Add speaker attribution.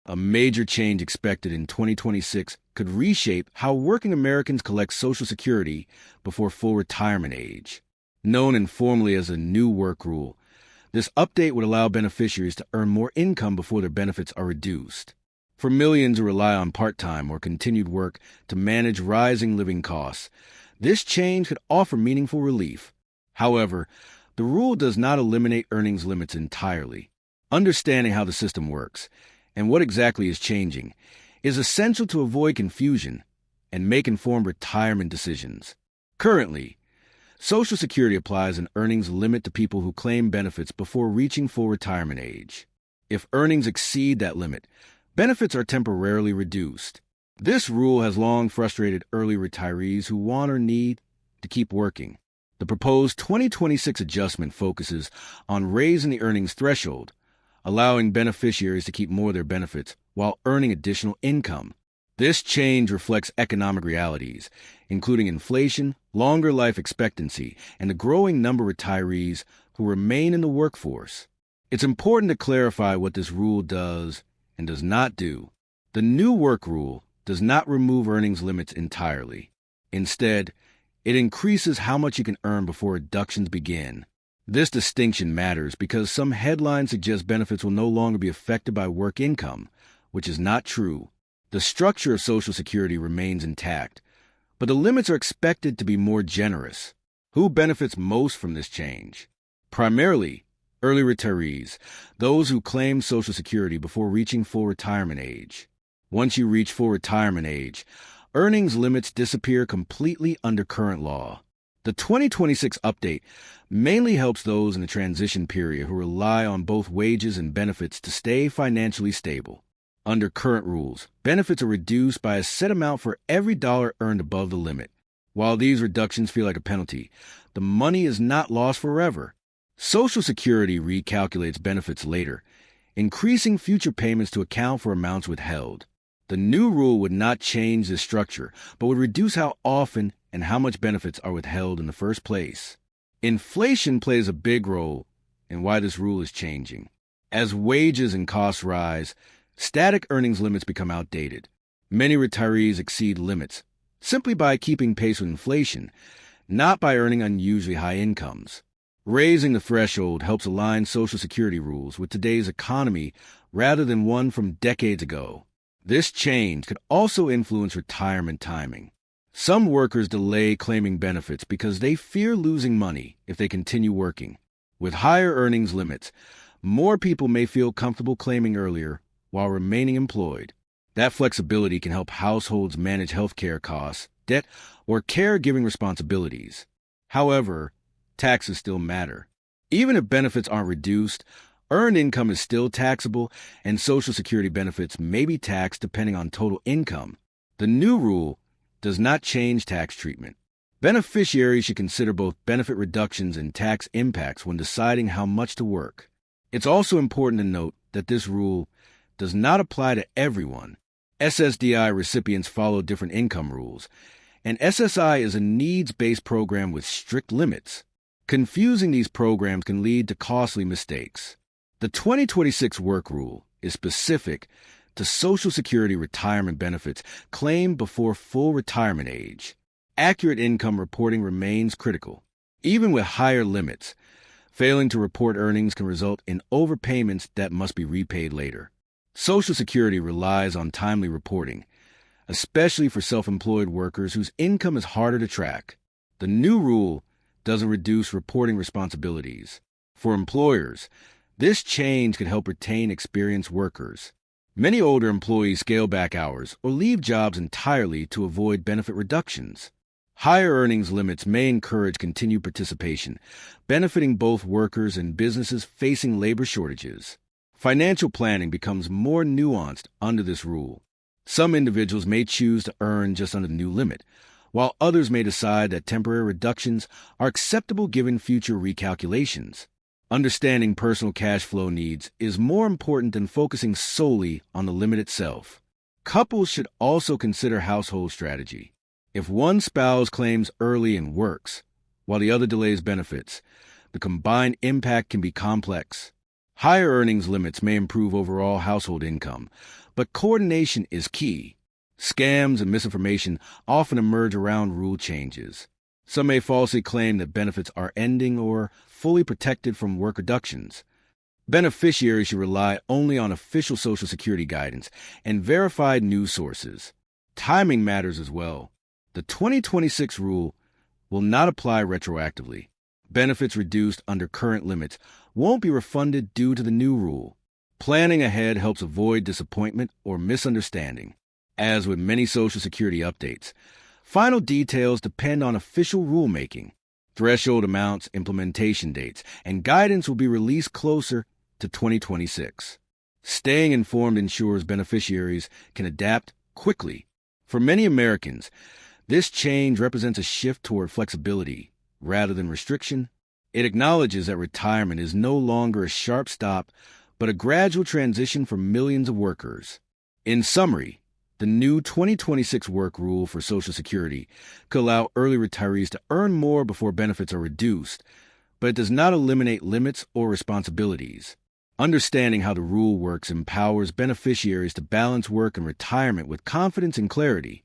Speaker 1: A major change expected in 2026 could reshape how working Americans collect Social Security before full retirement age. Known informally as a new work rule, this update would allow beneficiaries to earn more income before their benefits are reduced. For millions who rely on part-time or continued work to manage rising living costs, this change could offer meaningful relief. However, the rule does not eliminate earnings limits entirely. Understanding how the system works and what exactly is changing is essential to avoid confusion and make informed retirement decisions. Currently, Social Security applies an earnings limit to people who claim benefits before reaching full retirement age. If earnings exceed that limit, benefits are temporarily reduced. This rule has long frustrated early retirees who want or need to keep working. The proposed 2026 adjustment focuses on raising the earnings threshold, allowing beneficiaries to keep more of their benefits while earning additional income. This change reflects economic realities, including inflation, longer life expectancy, and the growing number of retirees who remain in the workforce. It's important to clarify what this rule does and does not do. The new work rule does not remove earnings limits entirely. Instead, it increases how much you can earn before deductions begin. This distinction matters because some headlines suggest benefits will no longer be affected by work income, which is not true. The structure of Social Security remains intact, but the limits are expected to be more generous. Who benefits most from this change? Primarily, early retirees, those who claim Social Security before reaching full retirement age. Once you reach full retirement age, earnings limits disappear completely under current law. The 2026 update mainly helps those in the transition period who rely on both wages and benefits to stay financially stable. Under current rules, benefits are reduced by a set amount for every dollar earned above the limit. While these reductions feel like a penalty, the money is not lost forever. Social Security recalculates benefits later, increasing future payments to account for amounts withheld. The new rule would not change this structure, but would reduce how often and how much benefits are withheld in the first place. Inflation plays a big role in why this rule is changing. As wages and costs rise, static earnings limits become outdated. Many retirees exceed limits simply by keeping pace with inflation, not by earning unusually high incomes. Raising the threshold helps align Social Security rules with today's economy rather than one from decades ago. This change could also influence retirement timing. Some workers delay claiming benefits because they fear losing money if they continue working. With higher earnings limits, more people may feel comfortable claiming earlier while remaining employed. That flexibility can help households manage healthcare costs, debt, or caregiving responsibilities. However, taxes still matter. Even if benefits aren't reduced, earned income is still taxable, and Social Security benefits may be taxed depending on total income. The new rule does not change tax treatment. Beneficiaries should consider both benefit reductions and tax impacts when deciding how much to work. It's also important to note that this rule does not apply to everyone. SSDI recipients follow different income rules, and SSI is a needs-based program with strict limits. Confusing these programs can lead to costly mistakes. The 2026 work rule is specific to Social Security retirement benefits claimed before full retirement age. Accurate income reporting remains critical. Even with higher limits, failing to report earnings can result in overpayments that must be repaid later. Social Security relies on timely reporting, especially for self-employed workers whose income is harder to track. The new rule doesn't reduce reporting responsibilities. For employers, this change could help retain experienced workers. Many older employees scale back hours or leave jobs entirely to avoid benefit reductions. Higher earnings limits may encourage continued participation, benefiting both workers and businesses facing labor shortages. Financial planning becomes more nuanced under this rule. Some individuals may choose to earn just under the new limit, while others may decide that temporary reductions are acceptable given future recalculations. Understanding personal cash flow needs is more important than focusing solely on the limit itself. Couples should also consider household strategy. If one spouse claims early and works, while the other delays benefits, the combined impact can be complex. Higher earnings limits may improve overall household income, But coordination is key. Scams and misinformation often emerge around rule changes. Some may falsely claim that benefits are ending or fully protected from work reductions. Beneficiaries should rely only on official Social Security guidance and verified news sources. Timing matters as well. The 2026 rule will not apply retroactively. Benefits reduced under current limits won't be refunded due to the new rule. Planning ahead helps avoid disappointment or misunderstanding. As with many Social Security updates, final details depend on official rulemaking. Threshold amounts, implementation dates, and guidance will be released closer to 2026. Staying informed ensures beneficiaries can adapt quickly. For many Americans, this change represents a shift toward flexibility rather than restriction. It acknowledges that retirement is no longer a sharp stop, but a gradual transition for millions of workers. In summary, the new 2026 work rule for Social Security could allow early retirees to earn more before benefits are reduced, but it does not eliminate limits or responsibilities. Understanding how the rule works empowers beneficiaries to balance work and retirement with confidence and clarity.